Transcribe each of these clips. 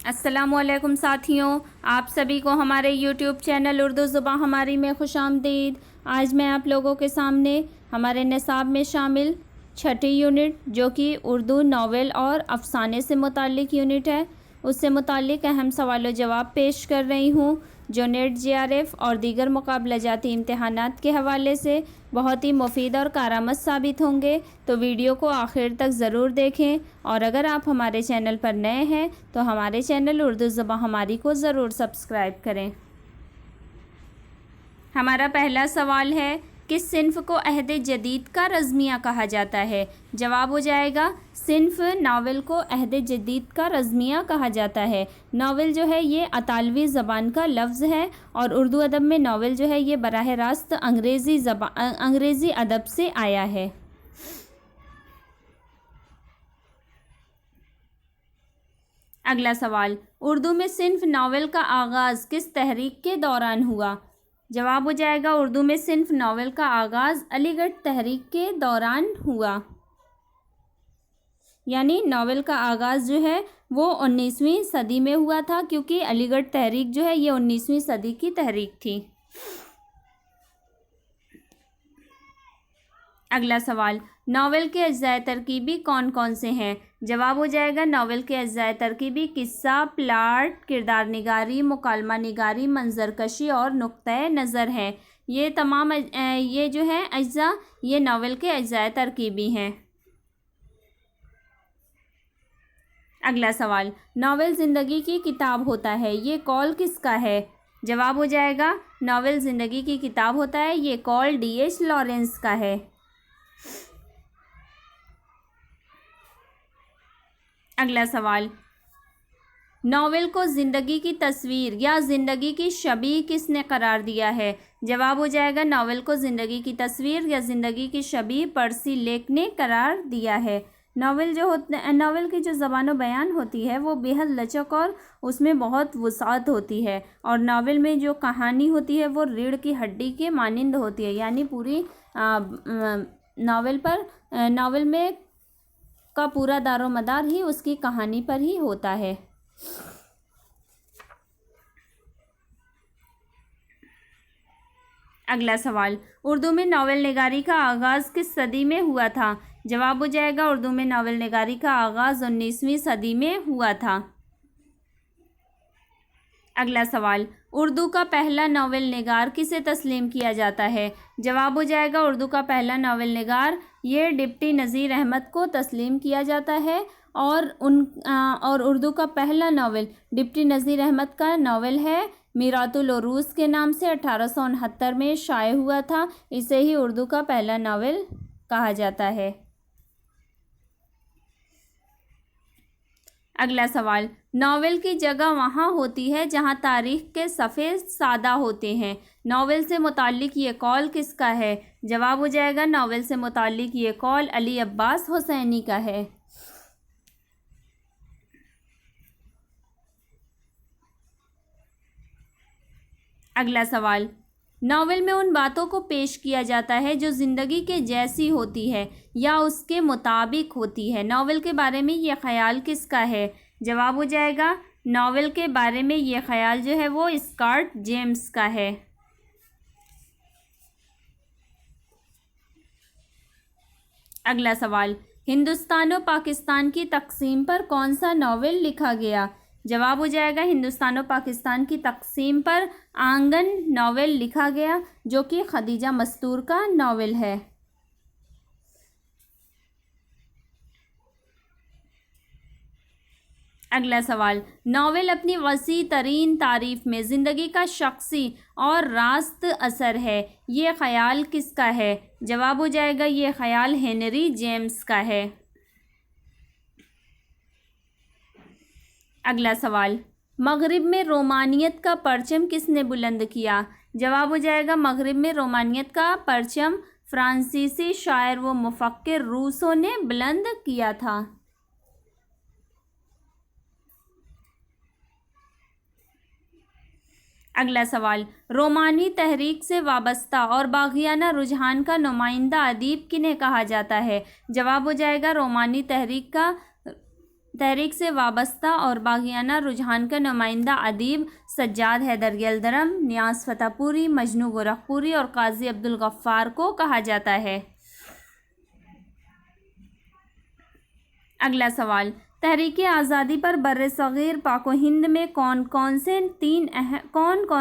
अस्सलामुअलैकुम साथियों, आप सभी को हमारे YouTube चैनल उर्दू ज़ुबान हमारी में खुशामदीद। आज मैं आप लोगों के सामने हमारे निसाब में शामिल छठी यूनिट जो कि उर्दू नावल और अफ़साने से मुताल्लिक़ यूनिट है, उससे मुताल्लिक़ अहम सवाल जवाब पेश कर रही हूँ जो नेट JRF और दीगर मुकाबला जाती इम्तहानात के हवाले से बहुत ही मुफीद और कारआमद साबित होंगे। तो वीडियो को आखिर तक ज़रूर देखें और अगर आप हमारे चैनल पर नए हैं तो हमारे चैनल उर्दू ज़ुबान हमारी को ज़रूर सब्सक्राइब करें। हमारा पहला सवाल है, किस सिन्फ़ को अहद जदीद का रज़मिया कहा जाता है? जवाब हो जाएगा सिन्फ़ नावल को अहद जदीद का रज़मिया कहा जाता है। नावल जो है ये अतालवी ज़बान का लफ्ज़ है और उर्दू अदब में नावल जो है ये बराह रास्त अंग्रेज़ी अदब से आया है। अगला सवाल, उर्दू में सिन्फ़ नावल का आगाज़ किस तहरीक के दौरान हुआ? जवाब हो जाएगा उर्दू में सिन्फ़ नावल का आगाज़ अलीगढ़ तहरीक के दौरान हुआ। यानी नावल का आगाज़ जो है वो 19वीं सदी में हुआ था, क्योंकि अलीगढ़ तहरीक जो है ये 19वीं सदी की तहरीक थी। अगला सवाल, नावल के अज्जाए तरकीबी कौन कौन से हैं? जवाब हो जाएगा नावल के अज्जाए तरकीबी किस्सा, प्लाट, किरदार निगारी, मुकालमा निगारी, मंजरकशी और नुक्ता नज़र हैं। ये तमाम ये जो है अज्जा ये नावल के अज्जाए तरकीबी हैं। अगला सवाल, नावल ज़िंदगी की किताब होता है, ये कौल किसका है? जवाब हो जाएगा नावल ज़िंदगी की किताब होता है, ये कौल D.H. लॉरेंस का है। अगला सवाल, नावल को ज़िंदगी की तस्वीर या ज़िंदगी की शबीह किसने करार दिया है? जवाब हो जाएगा नावल को ज़िंदगी की तस्वीर या ज़िंदगी की शबीह पर्सी लेक ने करार दिया है। नावल की जो ज़बान बयान होती है वो बेहद लचक और उसमें बहुत वसाअत होती है और नावल में जो कहानी होती है वो रीढ़ की हड्डी के मानिंद होती है। यानी पूरी नावल में का पूरा दारोमदार ही उसकी कहानी पर ही होता है। अगला सवाल, उर्दू में नावल निगारी का आगाज़ किस सदी में हुआ था? जवाब हो जाएगा उर्दू में नावल निगारी का आगाज़ 19वीं सदी में हुआ था। अगला सवाल, उर्दू का पहला नावल निगार किसे तस्लीम किया जाता है? जवाब हो जाएगा उर्दू का पहला नावल निगार ये डिप्टी नज़ीर अहमद को तस्लीम किया जाता है और उर्दू का पहला नावल डिप्टी नज़ीर अहमद का नावल है मीरातुल उरूस के नाम से 1869 में शाये हुआ था। इसे ही उर्दू का पहला नावल कहा जाता है। अगला सवाल, नावल की जगह वहाँ होती है जहाँ तारीख़ के सफ़े सादा होते हैं। नावल से मुताल्लिक़ ये कौल किसका है? जवाब हो जाएगा नावल से मुताल्लिक़ ये कौल अली अब्बास हुसैनी का है। अगला सवाल, नावल में उन बातों को पेश किया जाता है जो ज़िंदगी के जैसी होती है या उसके मुताबिक होती है। नावल के बारे में ये ख्याल किसका है? जवाब हो जाएगा नावल के बारे में ये ख्याल जो है वो स्कॉट जेम्स का है। अगला सवाल, हिंदुस्तान और पाकिस्तान की तक़सीम पर कौन सा नावल लिखा गया? जवाब हो जाएगा हिंदुस्तान और पाकिस्तान की तक़सीम पर आंगन नावल लिखा गया जो कि खदीजा मस्तूर का नावल है। अगला सवाल, नावल अपनी वसी तरीन तारीफ़ में ज़िंदगी का शख्सी और रास्त असर है, ये ख़याल किसका है? जवाब हो जाएगा ये ख़याल हेनरी जेम्स का है। अगला सवाल, मग़रिब में रोमानियत का परचम किसने बुलंद किया? जवाब हो जाएगा मग़रिब में रोमानियत का परचम फ़्रांसीसी शायर व मुफ़क्किर रूसो ने बुलंद किया था। अगला सवाल, रोमानी तहरीक से वाबस्ता और बाग़ियाना रुझान का नुमाइंदा अदीब किन्हें कहा जाता है? जवाब हो जाएगा रोमानी तहरीक का तहरीक से वाबस्ता और बागियाना रुझान का नुमाइंदा अदीब सज्जाद हैदर यल्दरम, नियाज़ फतेहपुरी, मजनू गोरखपुरी और काजी अब्दुल गफ्फार को कहा जाता है। अगला सवाल, तहरीक आज़ादी पर बर्र-ए-सग़ीर पाक व हिंद में कौन कौन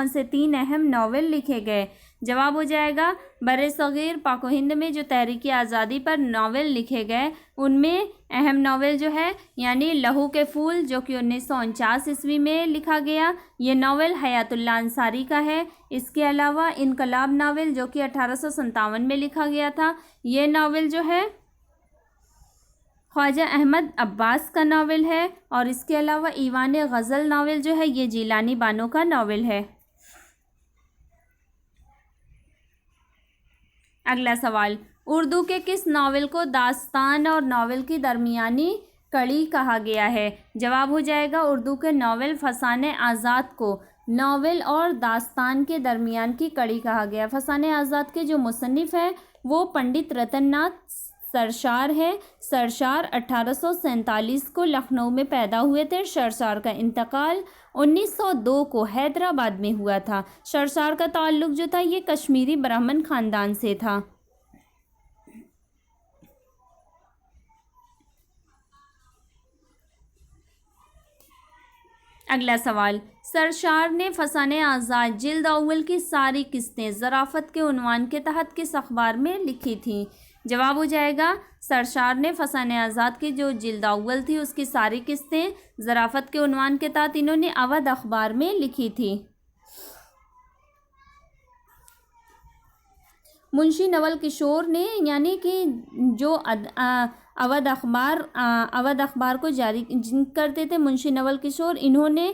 से तीन अहम नावल लिखे गए? जवाब हो जाएगा बर्र-ए-सग़ीर पाक व हिंद में जो तहरीक आज़ादी पर नावल लिखे गए उनमें अहम नावल जो है यानी लहू के फूल जो कि 1949 ईस्वी में लिखा गया, ये नावल हयातुल्लाह अंसारी का है। इसके अलावा इनकलाब नावल जो कि 1857 में लिखा गया था, ये नावल जो है ख्वाजा अहमद अब्बास का नावल है। और इसके अलावा ईवान गज़ल नावल जो है ये जीलानी बानो का नावल है। अगला सवाल, उर्दू के किस नावल को दास्तान और नावल की दरमियानी कड़ी कहा गया है? जवाब हो जाएगा उर्दू के नावल फसाने आज़ाद को नावल और दास्तान के दरमियान की कड़ी कहा गया। फसाने आज़ाद के जो मुसन्निफ़ हैं वो पंडित रतननाथ सरशार है। सरशार 1847 को लखनऊ में पैदा हुए थे। सरशार का इंतकाल 1902 को हैदराबाद में हुआ था। सरशार का ताल्लुक़ जो था ये कश्मीरी ब्राह्मण ख़ानदान से था। अगला सवाल, सरशार ने फसाने आज़ाद जिल्द अव्वल की सारी किस्तें ज़राफ़त के उन्वान के तहत किस अखबार में लिखी थीं? जवाब हो जाएगा सरशार ने फसाने आज़ाद की जो जिल्द अव्वल थी उसकी सारी किस्तें ज़राफ़त के उन्वान के तहत इन्होंने अवध अखबार में लिखी थी। मुंशी नवल किशोर ने यानी कि जो अवध अखबार को जारी करते थे मुंशी नवल किशोर, इन्होंने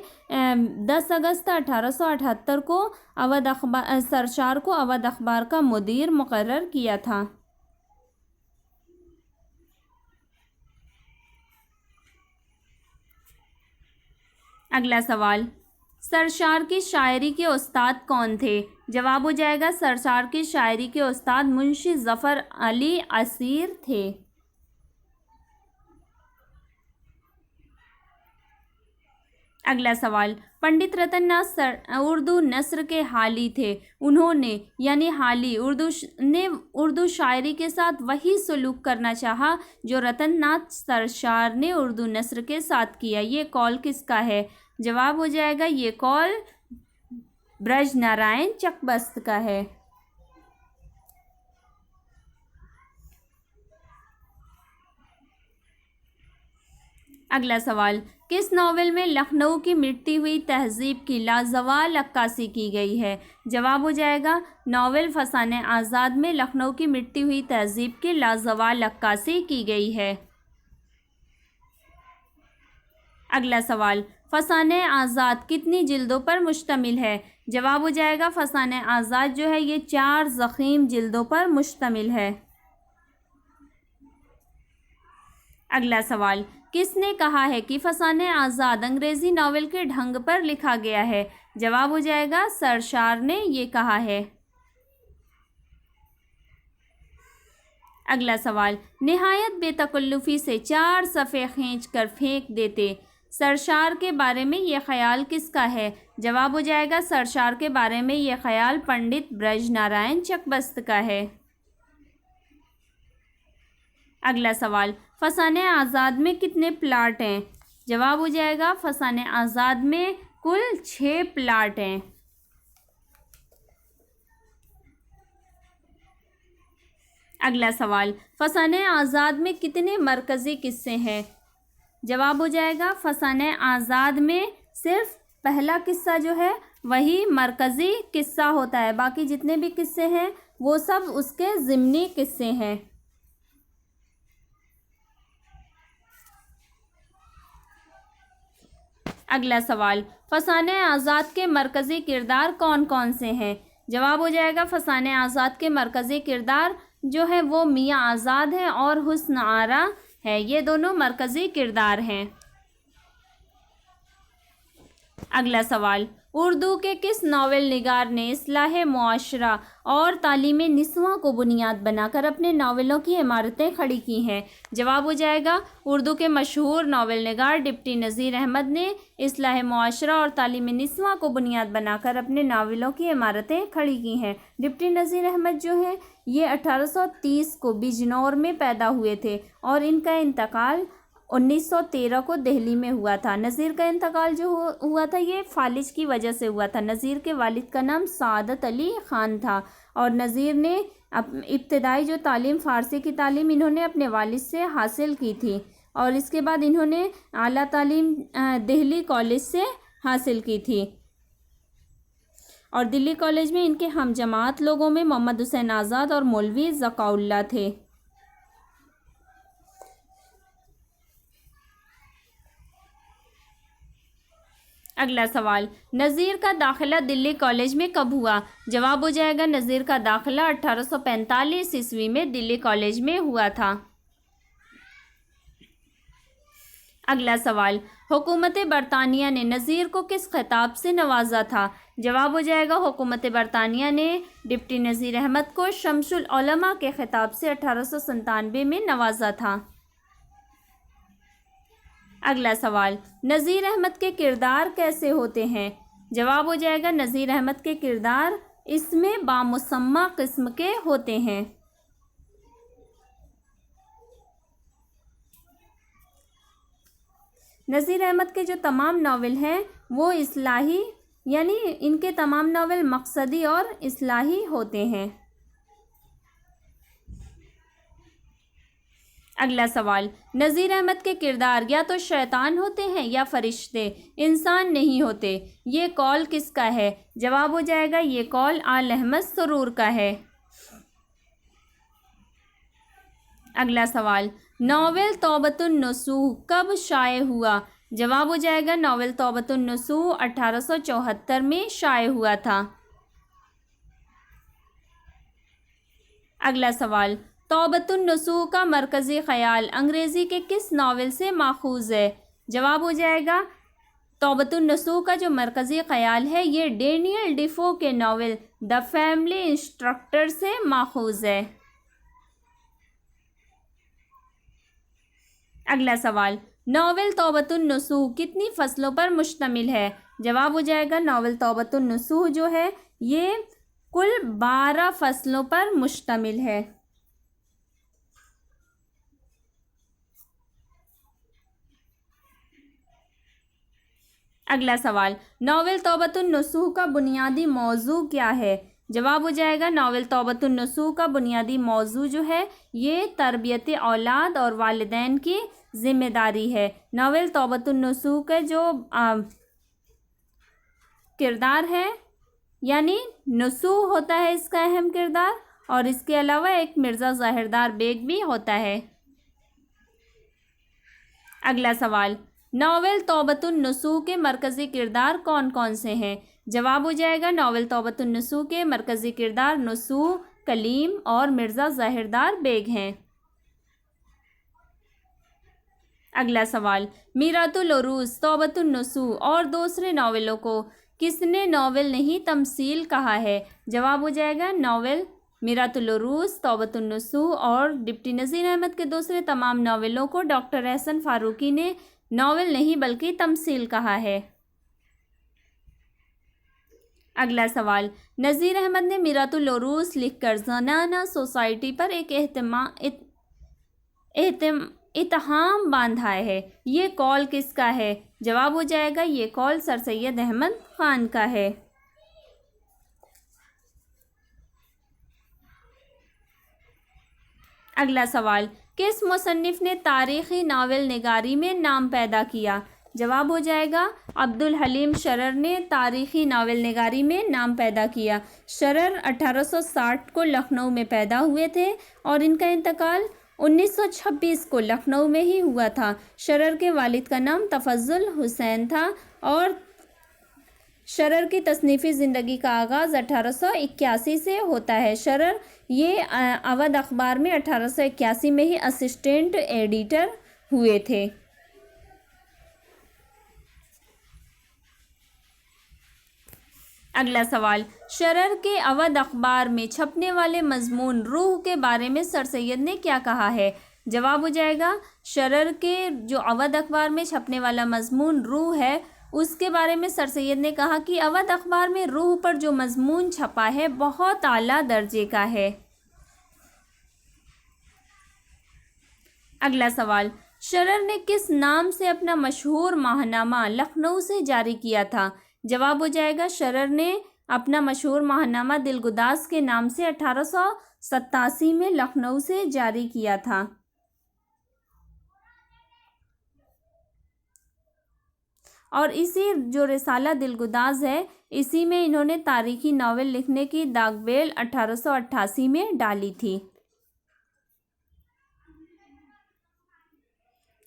10 अगस्त 1878 को सरशार को अवध अखबार का मुदीर मुकर्रर किया था। अगला सवाल, सरशार की शायरी के उस्ताद कौन थे? जवाब हो जाएगा सरशार की शायरी के उस्ताद मुंशी ज़फ़र अली असीर थे। अगला सवाल, पंडित रतननाथ उर्दू नस्र के हाली थे। उन्होंने यानी हाली उर्दू शायरी के साथ वही सलूक करना चाहा जो रतननाथ सरशार ने उर्दू नस्र के साथ किया। ये कौल किसका है? जवाब हो जाएगा ये कौल ब्रज नारायण चकबस्त का है। अगला सवाल, किस नावल में लखनऊ की मिटती हुई तहजीब की लाजवाल अक्कासी की गई है? जवाब हो जाएगा नावल फसाने आज़ाद में लखनऊ की मिटती हुई तहजीब की लाजवाल अक्कासी की गई है। अगला सवाल, फसाने आज़ाद कितनी जिल्दों पर मुश्तमिल है? जवाब हो जाएगा फसाने आज़ाद जो है ये 4 ज़ख़ीम जिल्दों पर मुश्तमिल है। अगला सवाल, किसने कहा है कि फसाने आज़ाद अंग्रेज़ी नावल के ढंग पर लिखा गया है? जवाब हो जाएगा सरशार ने ये कहा है। अगला सवाल, निहायत बेतकल्लुफ़ी से 4 सफ़े खींच कर फेंक देते सरशार के बारे में ये ख्याल किसका है? जवाब हो जाएगा सरशार के बारे में ये ख्याल पंडित ब्रज नारायण चकबस्त का है। अगला सवाल, फसाने आज़ाद में कितने प्लाट हैं? जवाब हो जाएगा फसाने आज़ाद में कुल 6 प्लाट हैं। अगला सवाल, फसाने आज़ाद में कितने मरकज़ी किस्से हैं? जवाब हो जाएगा फसाने आज़ाद में सिर्फ पहला किस्सा जो है वही मरकज़ी किस्सा होता है, बाकी जितने भी किस्से हैं वो सब उसके ज़िम्नी किस्से हैं। अगला सवाल, फसाने आज़ाद के मरकज़ी किरदार कौन कौन से हैं? जवाब हो जाएगा फसाने आज़ाद के मरकज़ी किरदार जो है वो मियाँ आज़ाद है और हुस्न आरा है। ये दोनों मरकज़ी किरदार हैं। अगला सवाल, उर्दू के किस नावल निगार ने इस्लाह मुआशरा और तालीम निस्वां को बुनियाद बनाकर अपने नावलों की इमारतें खड़ी की हैं? जवाब हो जाएगा उर्दू के मशहूर नावल निगार डिप्टी नज़ीर अहमद ने इस्लाह मुआशरा और तालीम निस्वां को बुनियाद बनाकर अपने नावलों की इमारतें खड़ी की हैं। डिप्टी नज़ीर अहमद जो हैं ये 1830 को बिजनौर में पैदा हुए थे और इनका इंतकाल 1913 को दिल्ली में हुआ था। नज़ीर का इंतकाल जो हुआ था ये फालिज की वजह से हुआ था। नज़ीर के वालिद का नाम सादत अली ख़ान था और नज़ीर ने इब्तदाई जो तालीम फ़ारसी की तालीम इन्होंने अपने वालिद से हासिल की थी और इसके बाद इन्होंने आला तालीम दिल्ली कॉलेज से हासिल की थी और दिल्ली कॉलेज में इनके हम जमात लोगों में मोहम्मद हुसैन आज़ाद और मौलवी ज़काउल्लाह थे। अगला सवाल, नज़ीर का दाखिला दिल्ली कॉलेज में कब हुआ? जवाब हो जाएगा नज़ीर का दाखिला 1845 ईस्वी में दिल्ली कॉलेज में हुआ था। अगला सवाल, हुकूमत बरतानिया ने नज़ीर को किस खिताब से नवाजा था? जवाब हो जाएगा हुकूमत बरतानिया ने डिप्टी नज़ीर अहमद को शम्सुल उलमा के खिताब से 1897 में नवाजा था। अगला सवाल, नज़ीर अहमद के किरदार कैसे होते हैं? जवाब हो जाएगा नज़ीर अहमद के किरदार इसमें बामुसम्मा किस्म के होते हैं। नज़ीर अहमद के जो तमाम नावल हैं वो इस्लाही यानी इनके तमाम नावल मकसदी और इस्लाही होते हैं। अगला सवाल, नज़ीर अहमद के किरदार या तो शैतान होते हैं या फरिश्ते, इंसान नहीं होते। ये कौल किसका है? जवाब हो जाएगा ये कौल आल अहमद सुरूर का है। अगला सवाल, नावल तौबतुन नसूह कब शाये हुआ? जवाब हो जाएगा नावल तौबतुन नसूह 1874 में शाये हुआ था। अगला सवाल, तौबतुन नसूह का मरकज़ी ख़याल अंग्रेज़ी के किस नावल से माखूज़ है? जवाब हो जाएगा तौबतुन नसूह का जो मरकज़ी ख़याल है ये डेनियल डिफो के नावल द फैमिली इंस्ट्रक्टर से माखूज़ है। अगला सवाल, नावल तौबतुन नसूह कितनी फ़सलों पर मुश्तमिल है? जवाब हो जाएगा नावल तौबतुन नसूह जो है ये कुल 12 फ़सलों पर मुश्तमिल है। अगला सवाल, नावल तौबतुन नसूह का बुनियादी मौजू क्या है? जवाब हो जाएगा नावल तौबतुन नसूह का बुनियादी मौजू जो है ये तरबियत औलाद और वालिदैन की ज़िम्मेदारी है। नावल तौबतुन नसूह का जो किरदार है यानी नसूह होता है इसका अहम किरदार और इसके अलावा एक मिर्ज़ा ज़ाहिरदार बेग भी होता है। अगला सवाल, नावल तौबतुन नसूह के मरकज़ी किरदार कौन कौन से हैं? जवाब हो जाएगा नावल तौबतुन नसूह के मरकज़ी किरदार नसूह, कलीम और मिर्ज़ा ज़ाहिरदार बेग हैं। अगला सवाल, मीरातुल उरूस, तौबतुन नसूह और दूसरे नावलों को किसने नावल नहीं तमसील कहा है? जवाब हो जाएगा नावल मीरातुल उरूस, तौबतुन नसूह और डिप्टी नज़ीर अहमद के दूसरे तमाम नावलों को डॉक्टर एहसन फ़ारूकी ने नावल नहीं बल्कि तमसील कहा है। अगला सवाल, नज़ीर अहमद ने मीरातुल उरूस लिखकर ज़नाना सोसाइटी पर एक इत्हाम बांधा है। ये कौल किसका है? जवाब हो जाएगा ये कौल सर सैयद अहमद ख़ान का है। अगला सवाल, किस मुसन्निफ़ ने तारीख़ी नावल निगारी में नाम पैदा किया? जवाब हो जाएगा अब्दुल हलीम शरर ने तारीख़ी नावल निगारी में नाम पैदा किया। शरर 1860 को लखनऊ में पैदा हुए थे और इनका इंतकाल 1926 को लखनऊ में ही हुआ था। शरर के वालिद का नाम तफज़्ज़ुल हुसैन था और शरर की तसनीफ़ी ज़िंदगी का आगाज़ 1881 से होता है। शरर ये अवध अखबार में 1881 में ही असिस्टेंट एडिटर हुए थे। अगला सवाल, शरर के अवध अखबार में छपने वाले मजमून रूह के बारे में सर सैयद ने क्या कहा है? जवाब हो जाएगा, शरर के जो अवध अखबार में छपने वाला मजमून रूह है उसके बारे में सर सैयद ने कहा कि अवध अखबार में रूह पर जो मजमून छपा है बहुत आला दर्जे का है। अगला सवाल, शरर ने किस नाम से अपना मशहूर माहनामा लखनऊ से जारी किया था? जवाब हो जाएगा, शरर ने अपना मशहूर माहनामा दिलगुदास के नाम से 1887 में लखनऊ से जारी किया था। और इसी जो रिसाला दिलगुदास है इसी में इन्होंने तारीखी नावल लिखने की दागबेल 1888 में डाली थी।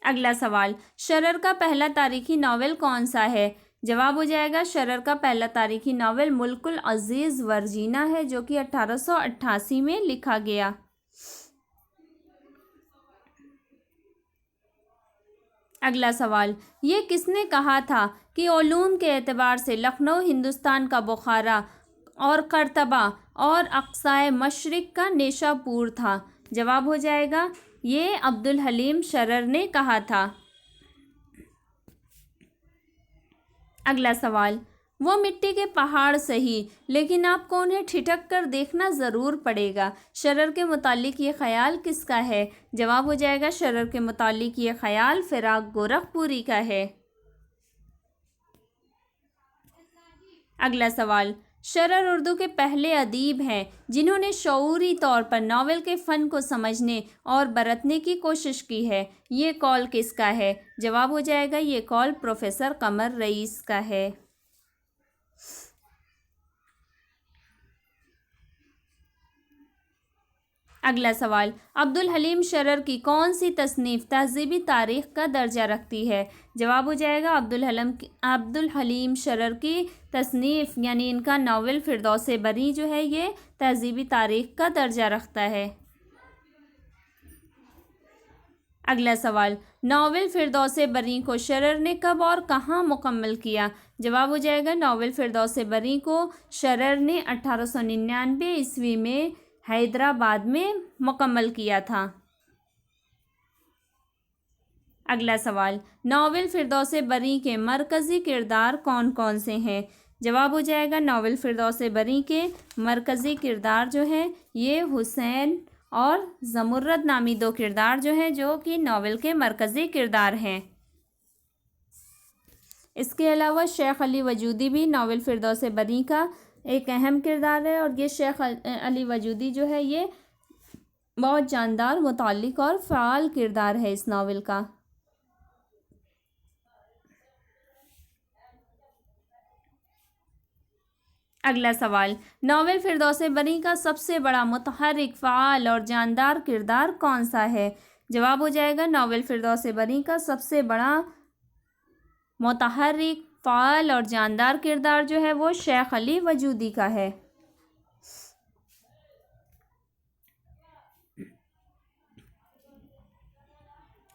अगला सवाल, शरर का पहला तारीखी नावल कौन सा है? जवाब हो जाएगा, शरर का पहला तारीखी नावल मुल्कुल अजीज वर्जीना है जो कि 1888 में लिखा गया। अगला सवाल, ये किसने कहा था कि ओलूम के एतबार से लखनऊ हिंदुस्तान का बुखारा और करतबा और अक्साए मशरिक का नेशापुर था? जवाब हो जाएगा, ये अब्दुल हलीम शरर ने कहा था। अगला सवाल, वो मिट्टी के पहाड़ सही लेकिन आपको उन्हें ठिठक कर देखना ज़रूर पड़ेगा। शरर के मुतालिक ये ख्याल किसका है? जवाब हो जाएगा, शरर के मुतालिक ये ख्याल फिराक गोरखपुरी का है। अगला सवाल, शरर उर्दू के पहले अदीब हैं जिन्होंने शऊरी तौर पर नावल के फ़न को समझने और बरतने की कोशिश की है। ये कौल किसका है? जवाब हो जाएगा, ये कौल प्रोफेसर कमर रईस का है। अगला सवाल, अब्दुल हलीम शरर की कौन सी तसनीफ़ तहज़ीबी तारीख़ का दर्जा रखती है? जवाब हो जाएगा, अब्दुल हलीम शरर की तसनीफ़ यानी इनका नावल फ़िरदौस बरी जो है ये तहज़ीबी तारीख़ का दर्जा रखता है। अगला सवाल, नावल फ़िरदौस बरी को शरर ने कब और कहाँ मुकम्मल किया? जवाब हो जाएगा, नावल फ़िरदौस बरी को शरर ने 1899 ईस्वी में हैदराबाद में मुकम्मल किया था। अगला सवाल, नावल फ़िरदौस बरी के मरकज़ी किरदार कौन कौन से हैं? जवाब हो जाएगा, नावल फ़िरदौस बरी के मरकज़ी किरदार जो है ये हुसैन और ज़मुर्रद नामी दो किरदार जो हैं जो कि नावल के मरकज़ी किरदार हैं। इसके अलावा शेख अली वजूदी भी नावल फ़िरदौस बरी का एक अहम किरदार है और ये शेख अली वजूदी जो है ये बहुत जानदार, मुताल्लिक और फ़ाल किरदार है इस नावल का। अगला सवाल, नावल फ़िरदौस बरी का सबसे बड़ा मुतहर्रिक, फ़ाल और जानदार किरदार कौन सा है? जवाब हो जाएगा, नावल फ़िरदौस बरी का सबसे बड़ा मुतहर्रिक, फ़ाल और जानदार किरदार जो है वो शेख अली वजूदी का है।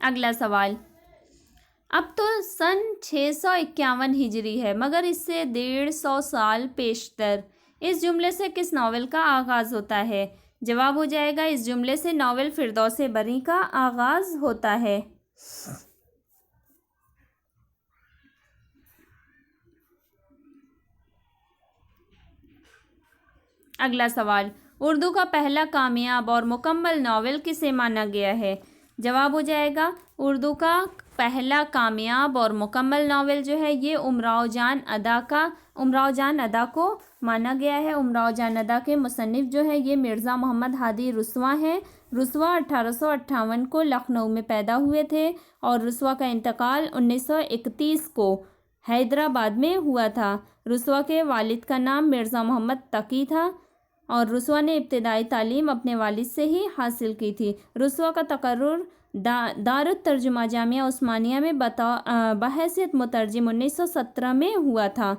अगला सवाल, अब तो सन 651 हिजरी है मगर इससे 150 साल पेशतर इस जुमले से किस नावल का आगाज़ होता है? जवाब हो जाएगा, इस जुमले से नावल फ़िरदौस बरी का आगाज़ होता है। अगला सवाल, उर्दू का पहला कामयाब और मुकम्मल नावल किसे माना गया है? जवाब हो जाएगा, उर्दू का पहला कामयाब और मुकम्मल नावल जो है ये उमराव जान अदा को माना गया है। उमराव जान अदा के मुसन्निफ़ जो है ये मिर्ज़ा मोहम्मद हादी रुस्वा हैं। रुस्वा 1858 को लखनऊ में पैदा हुए थे और रुस्वा का इंतकाल 1931 को हैदराबाद में हुआ था। रुस्वा के वालिद का नाम मिर्ज़ा मोहम्मद तकी था और रुस्वा ने इब्तिदाई तालीम अपने वालिद से ही हासिल की थी। रुस्वा का तकर्रुर दारुत तर्जुमा जामिया उस्मानिया में बहैसियत मुतर्जिम 1917 में हुआ था।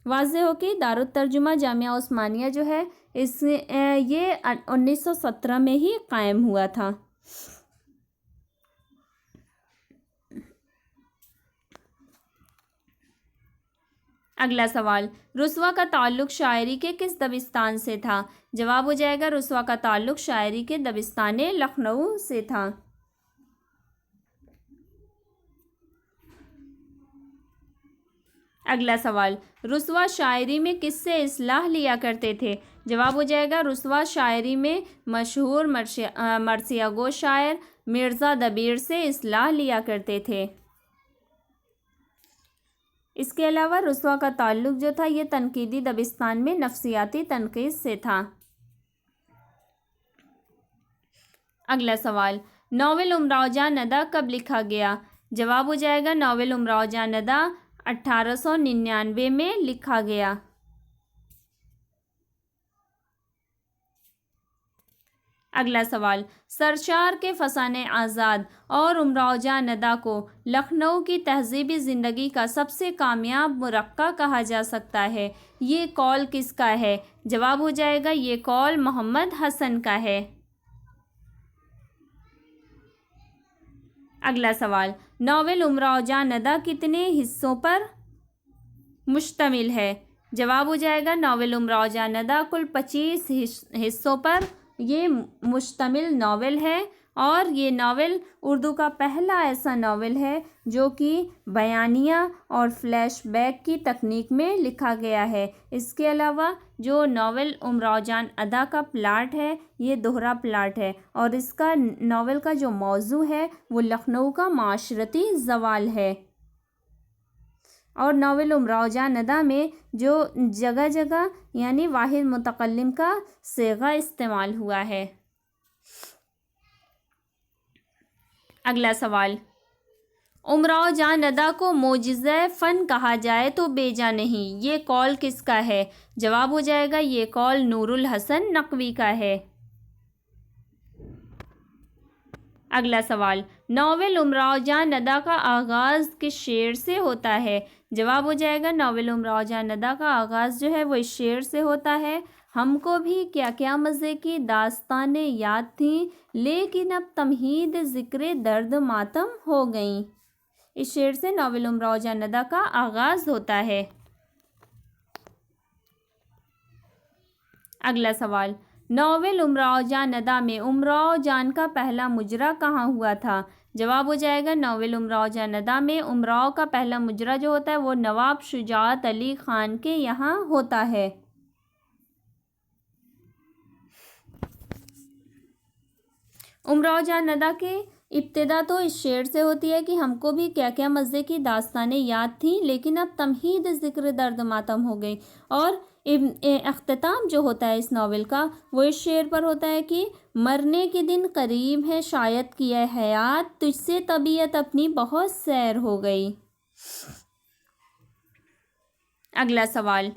वाज़े हो कि दारुत तर्जुमा जामिया उस्मानिया जो है ये 1917 में ही कायम हुआ था। अगला सवाल, रुस्वा का ताल्लुक शायरी के किस दबिस्तान से था? जवाब हो जाएगा रुस्वा का ताल्लुक शायरी के दबिस्तान लखनऊ से था। अगला सवाल, रुस्वा शायरी में किससे इस्लाह लिया करते थे? जवाब हो जाएगा रुस्वा शायरी में मशहूर मरसिया गो शायर मिर्ज़ा दबीर से इस्लाह लिया करते थे। इसके अलावा रुस्वा का ताल्लुक जो था ये तनकीदी दबिस्तान में नफ्सियाती तनकीद से था। अगला सवाल, नावल उमराव जान नदा कब लिखा गया? जवाब हो जाएगा नावल उमराव जान नदा 1899 में लिखा गया। अगला सवाल, सरशार के फसाने आज़ाद और उमराव जान नदा को लखनऊ की तहजीबी ज़िंदगी का सबसे कामयाब मुरक्का कहा जा सकता है। ये कौल किसका है? जवाब हो जाएगा ये कौल मोहम्मद हसन का है। अगला सवाल, नावल उमराव जान नदा कितने हिस्सों पर मुश्तमिल है? जवाब हो जाएगा नावल उमराव जान नदा कुल 25 हिस्सों पर ये मुश्तमिल नावल है और ये नावल उर्दू का पहला ऐसा नावल है जो कि बयानिया और फ्लैशबैक की तकनीक में लिखा गया है। इसके अलावा जो नावल उमराव जान अदा का प्लाट है ये दोहरा प्लाट है और इसका नावल का जो मौजू है वो लखनऊ का माशरती ज़वाल है। और नावल उमराव जान नदा में जो जगह जगह यानी वाहिद मुतकल्लिम का सेगा इस्तेमाल हुआ है। अगला सवाल, उमराव जान नदा को मोजिज़े फ़न कहा जाए तो बेजा नहीं, ये कौल किसका है? जवाब हो जाएगा ये कौल नूरुल हसन नकवी का है। अगला सवाल, नावल उमराव जान नदा का आगाज़ किस शेर से होता है? जवाब हो जाएगा नावल उमराव जान नदा का आगाज़ जो है वो इस शेर से होता है, हमको भी क्या क्या मज़े की दास्तानें याद थीं लेकिन अब तमहीद ज़िक्र दर्द मातम हो गई। इस शेर से नावल उमराव जान नदा का आगाज़ होता है। अगला सवाल, नावल उमराव जान नदा में उमराव जान का पहला मुजरा कहाँ हुआ था? जवाब हो जाएगा नावल उमराव जान नदा में उमराव का पहला मुजरा जो होता है वो नवाब शुजाअत अली ख़ान के यहाँ होता है। उमराव जान नदा के इब्तिदा तो इस शेर से होती है कि हमको भी क्या क्या मज़े की दास्तानें याद थीं लेकिन अब तमहीद ज़िक्र दर्द मातम हो गई। और अख्तिताम जो होता है इस नावल का वो इस शेर पर होता है कि मरने के दिन करीब है शायद की है हयात, तुझसे तबीयत अपनी बहुत सैर हो गई। अगला सवाल,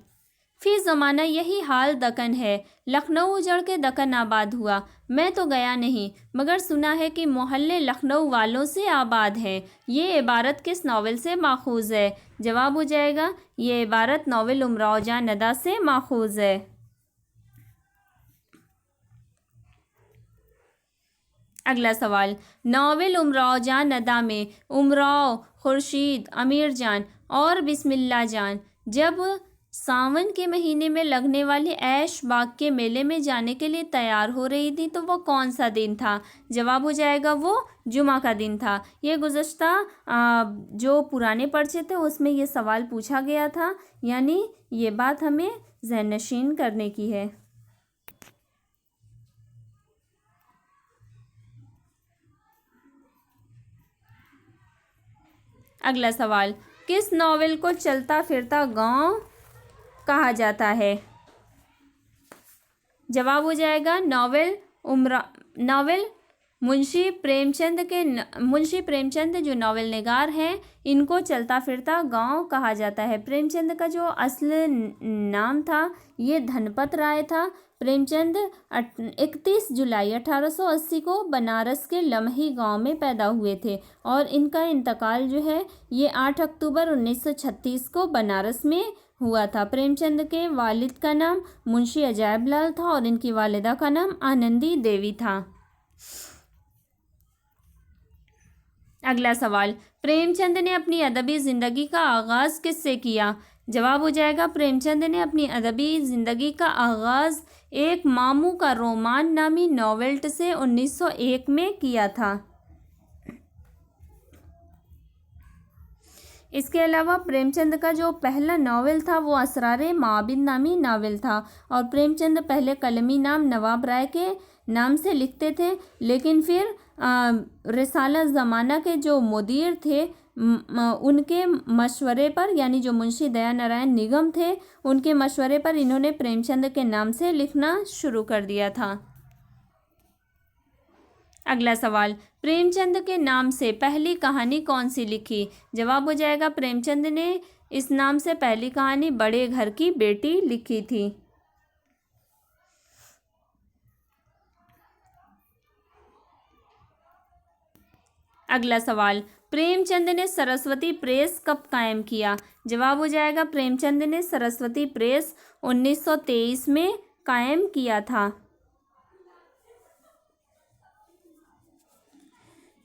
फी ज़माना यही हाल दक्कन है, लखनऊ उजड़ के दक्कन आबाद हुआ, मैं तो गया नहीं मगर सुना है कि मोहल्ले लखनऊ वालों से आबाद हैं, ये इबारत किस नावल से माखूज़ है? जवाब हो जाएगा ये इबारत नावल उमराव जान नदा से माखूज़ है। अगला सवाल, नावल उमराव जान नदा में उमराव, खुर्शीद, अमीर जान और बिस्मिल्लाह जान जब सावन के महीने में लगने वाली ऐश बाग के मेले में जाने के लिए तैयार हो रही थी तो वो कौन सा दिन था? जवाब हो जाएगा वो जुमा का दिन था। ये गुज़श्ता जो पुराने पर्चे थे उसमें ये सवाल पूछा गया था, यानी ये बात हमें ज़हननशीन करने की है। अगला सवाल, किस नावल को चलता फिरता गांव कहा जाता है? जवाब हो जाएगा नावल मुंशी प्रेमचंद जो नावल निगार हैं इनको चलता फिरता गांव कहा जाता है। प्रेमचंद का जो असल नाम था ये धनपत राय था। प्रेमचंद 31 जुलाई 1880 को बनारस के लम्ही गांव में पैदा हुए थे और इनका इंतकाल जो है ये 8 अक्टूबर 1936 को बनारस में हुआ था। प्रेमचंद के वालिद का नाम मुंशी अजायब लाल था और इनकी वालिदा का नाम आनंदी देवी था। अगला सवाल, प्रेमचंद ने अपनी अदबी ज़िंदगी का आगाज़ किससे किया? जवाब हो जाएगा प्रेमचंद ने अपनी अदबी ज़िंदगी का आगाज़ एक मामू का रोमान नामी नॉवेल्ट से 1901 में किया था। इसके अलावा प्रेमचंद का जो पहला नावल था वो असरारे माबिद नामी नावल था और प्रेमचंद पहले कलमी नाम नवाब राय के नाम से लिखते थे, लेकिन फिर रिसाला ज़माना के जो मुदीर थे उनके मशवरे पर, यानी जो मुंशी दयानारायण निगम थे, उनके मशवरे पर इन्होंने प्रेमचंद के नाम से लिखना शुरू कर दिया था। अगला सवाल, प्रेमचंद के नाम से पहली कहानी कौन सी लिखी? जवाब हो जाएगा प्रेमचंद ने इस नाम से पहली कहानी बड़े घर की बेटी लिखी थी। अगला सवाल, प्रेमचंद ने सरस्वती प्रेस कब कायम किया? जवाब हो जाएगा प्रेमचंद ने सरस्वती प्रेस 1923 में कायम किया था।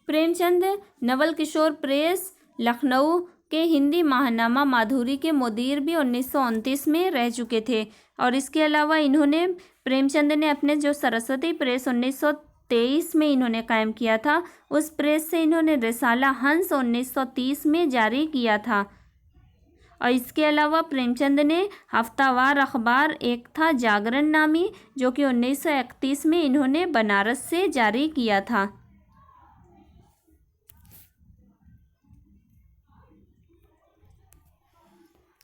प्रेमचंद नवल किशोर प्रेस लखनऊ के हिंदी माहनामा माधुरी के मुदीर भी 1929 में रह चुके थे और इसके अलावा इन्होंने प्रेमचंद ने अपने जो सरस्वती प्रेस 1923 में इन्होंने कायम किया था, उस प्रेस से इन्होंने रिसाला हंस 1930 में जारी किया था। और इसके अलावा प्रेमचंद ने हफ्तावार अखबार एक था जागरण नामी, जो कि 1931 में इन्होंने बनारस से जारी किया था।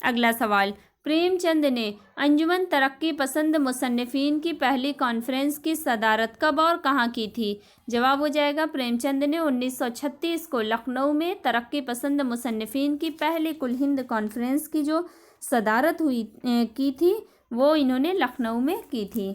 अगला सवाल, प्रेमचंद ने अंजुमन तरक्की पसंद मुसन्निफीन की पहली कॉन्फ्रेंस की सदारत कब और कहाँ की थी? जवाब हो जाएगा प्रेमचंद ने 1936 को लखनऊ में तरक्की पसंद मुसन्निफीन की पहली कुल हिंद कॉन्फ्रेंस की जो सदारत की थी वो इन्होंने लखनऊ में की थी।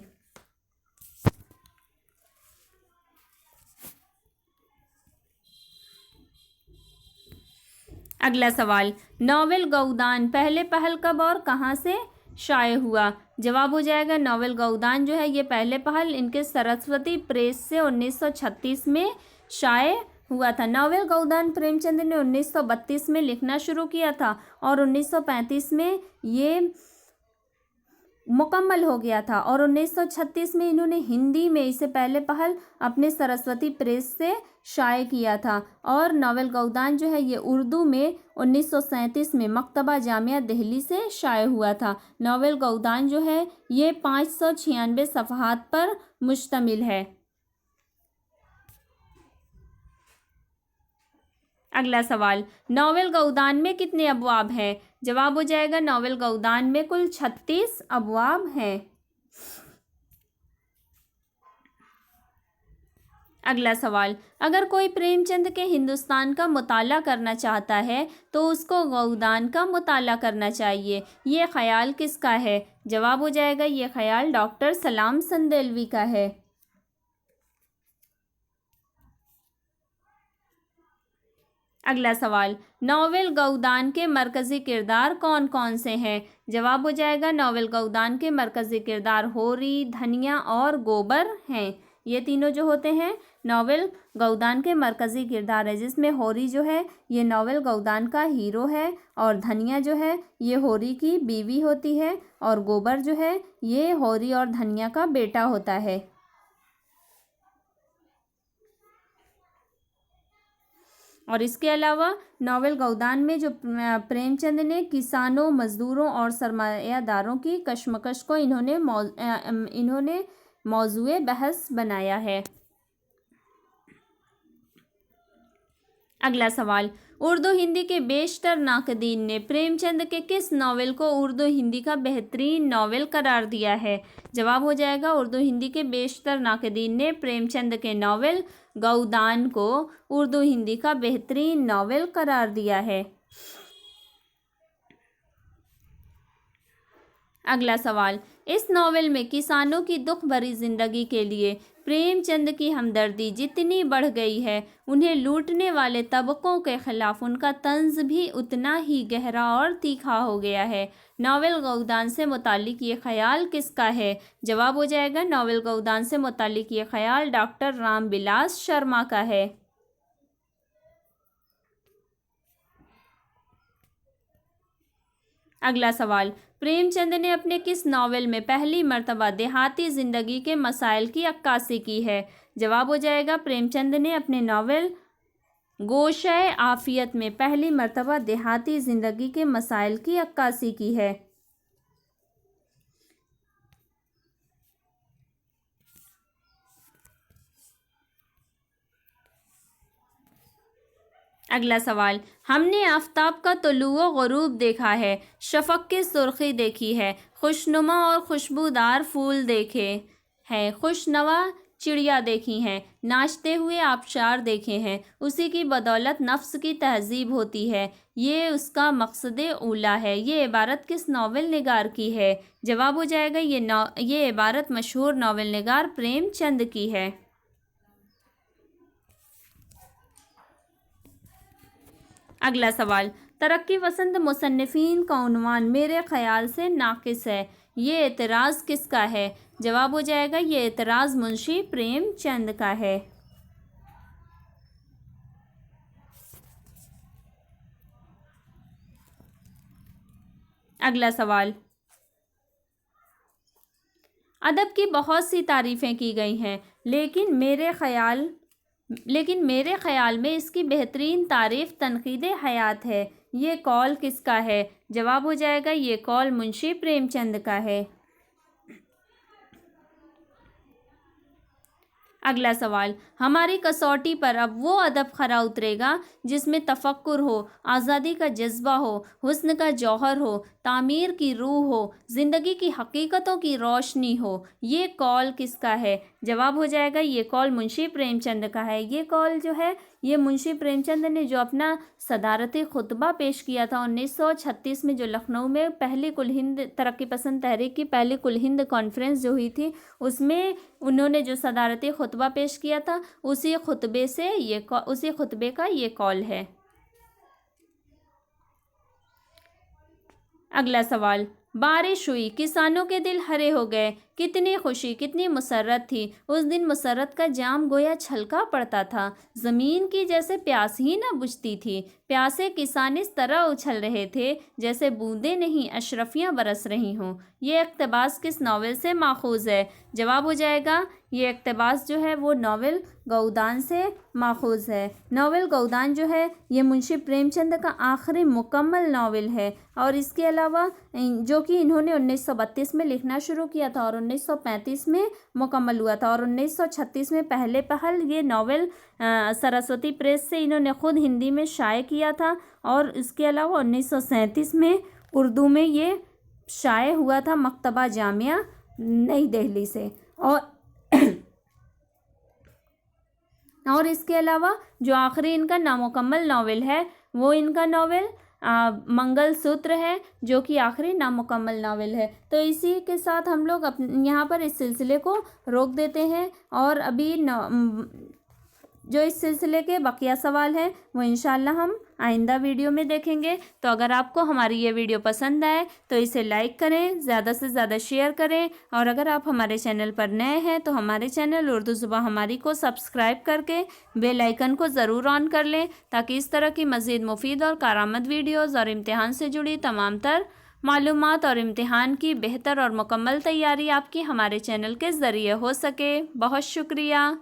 अगला सवाल, नावल गौदान पहले पहल कब और कहाँ से शाये हुआ? जवाब हो जाएगा नावल गौदान जो है ये पहले पहल इनके सरस्वती प्रेस से 1936 में शाये हुआ था। नावल गौदान प्रेमचंद ने 1932 में लिखना शुरू किया था और 1935 में ये मुकम्मल हो गया था और 1936 में इन्होंने हिंदी में इसे पहले पहल अपने सरस्वती प्रेस से शाये किया था और नावल गौदान जो है ये उर्दू में 1937 में मकतबा जामिया दिल्ली से शाये हुआ था। नावल गौदान जो है ये 596 सफ़हात पर मुश्तमिल है। अगला सवाल, नावल गौदान में कितने अबवाब हैं? जवाब हो जाएगा नावल गौदान में कुल 36 अबवाब हैं। अगला सवाल, अगर कोई प्रेमचंद के हिंदुस्तान का मुताला करना चाहता है तो उसको गौदान का मुताला करना चाहिए, ये ख्याल किसका है? जवाब हो जाएगा ये ख्याल डॉक्टर सलाम संदेलवी का है। अगला सवाल, नावल गौदान के मरकज़ी किरदार कौन कौन से हैं? जवाब हो जाएगा नावल गौदान के मरकज़ी किरदार होरी, धनिया और गोबर हैं। ये तीनों जो होते हैं नावल गौदान के मरकज़ी किरदार है, जिसमें होरी जो है ये नावल गौदान का हीरो है और धनिया जो है ये होरी की बीवी होती है और गोबर जो है ये होरी और धनिया का बेटा होता है। और इसके अलावा नावल गौदान में जो प्रेमचंद ने किसानों, मज़दूरों और सरमायादारों की कशमकश को इन्होंने मौज़ूए बहस बनाया है। अगला सवाल, उर्दू हिंदी के बेशतर नाक़दीन ने प्रेमचंद के किस नावल को उर्दू हिंदी का बेहतरीन नावल करार दिया है? जवाब हो जाएगा उर्दू हिंदी के बेशतर नाक़दीन ने प्रेमचंद के नावल गौदान को उर्दू हिंदी का बेहतरीन नावल करार दिया है। अगला सवाल, इस नावल में किसानों की दुख भरी ज़िंदगी के लिए प्रेमचंद की हमदर्दी जितनी बढ़ गई है, उन्हें लूटने वाले तबकों के ख़िलाफ़ उनका तंज़ भी उतना ही गहरा और तीखा हो गया है। नावल गौदान से मुतालिक ये ख्याल किसका है? जवाब हो जाएगा नावल गौदान से मुतालिक ये ख्याल डॉक्टर रामबिलास शर्मा का है। अगला सवाल, प्रेमचंद ने अपने किस नावल में पहली मर्तबा देहाती ज़िंदगी के मसाइल की अक्कासी की है? जवाब हो जाएगा, प्रेमचंद ने अपने नावल गोशे आफियत में पहली मर्तबा देहाती ज़िंदगी के मसाइल की अक्कासी की है। अगला सवाल, हमने आफताब का तुलुओ ग़ुरूब देखा है, शफ़क़ की सुर्खी देखी है, खुशनुमा और खुशबूदार फूल देखे हैं, खुशनवा चिड़िया देखी हैं, नाचते हुए आबशार देखे हैं, उसी की बदौलत नफ्स की तहज़ीब होती है, ये उसका मकसद ऊला है। ये इबारत किस नावल निगार की है? जवाब हो जाएगा, ये इबारत मशहूर नावल निगार प्रेमचंद की है। अगला सवाल, तरक्की पसंद मुसन्निफ़ीन का उन्वान मेरे ख़याल से नाक़िस है, ये एतराज़ किसका है? जवाब हो जाएगा, ये एतराज़ मुंशी प्रेमचंद का है। अगला सवाल, अदब की बहुत सी तारीफ़ें की गई हैं, लेकिन मेरे ख़याल में इसकी बेहतरीन तारीफ़ तनक़ीद हयात है, ये कौल किसका है? जवाब हो जाएगा, ये कौल मुंशी प्रेमचंद का है। अगला सवाल, हमारी कसौटी पर अब वो अदब खरा उतरेगा जिसमें तफक्कुर हो, आज़ादी का जज्बा हो, हुस्न का जौहर हो, तामीर की रूह हो, ज़िंदगी की हकीकतों की रोशनी हो, ये कौल किसका है? जवाब हो जाएगा, ये कौल मुंशी प्रेमचंद का है। ये कौल जो है, ये मुंशी प्रेमचंद ने जो अपना सदारती खुतबा पेश किया था 1936 में, जो लखनऊ में पहली कुल हिंद तरक्की पसंद तहरीक की पहली कुल हिंद कॉन्फ्रेंस जो हुई थी, उसमें उन्होंने जो सदारती खुतबा पेश किया था, उसी खुतबे का ये कौल है। अगला सवाल, बारिश हुई, किसानों के दिल हरे हो गए, कितनी खुशी, कितनी मुसर्रत थी। उस दिन मुसर्रत का जाम गोया छलका पड़ता था, ज़मीन की जैसे प्यास ही न बुझती थी। प्यासे किसान इस तरह उछल रहे थे जैसे बूंदें नहीं अशरफियाँ बरस रही हों। ये इक़्तिबास किस नावल से माखूज़ है? जवाब हो जाएगा, ये इक़्तिबास जो है वो नावल गौदान से माखूज़ है। नावल गौदान जो है ये मुंशी प्रेमचंद का आखिरी मुकम्मल नावल है, और इसके अलावा जो कि इन्होंने 1932 में लिखना शुरू किया था और 1935 में मुकम्मल हुआ था, और 1936 में पहले पहल ये नावल सरस्वती प्रेस से इन्होंने ख़ुद हिंदी में शाये किया था, और इसके अलावा 1937 में उर्दू में ये शाये हुआ था मकतबा जामिया नई दिल्ली से। और इसके अलावा जो आखिरी इनका नामुकम्मल नावल है वो इनका नावल मंगलसूत्र है, जो कि आखिरी नामुकम्मल नावल है। तो इसी के साथ हम लोग यहाँ पर इस सिलसिले को रोक देते हैं, और अभी जो इस सिलसिले के बकिया सवाल हैं वो इंशाल्लाह हम आइंदा वीडियो में देखेंगे। तो अगर आपको हमारी ये वीडियो पसंद आए तो इसे लाइक करें, ज़्यादा से ज़्यादा शेयर करें, और अगर आप हमारे चैनल पर नए हैं तो हमारे चैनल उर्दू ज़ुबान हमारी को सब्सक्राइब करके बेल आइकन को ज़रूर ऑन कर लें, ताकि इस तरह की मज़ीद मुफीद और कारआमद वीडियोज़ और इम्तिहान से जुड़ी तमाम तर मालूमात और इम्तिहान की बेहतर और मुकम्मल तैयारी आपकी हमारे चैनल के ज़रिए हो सके। बहुत शुक्रिया।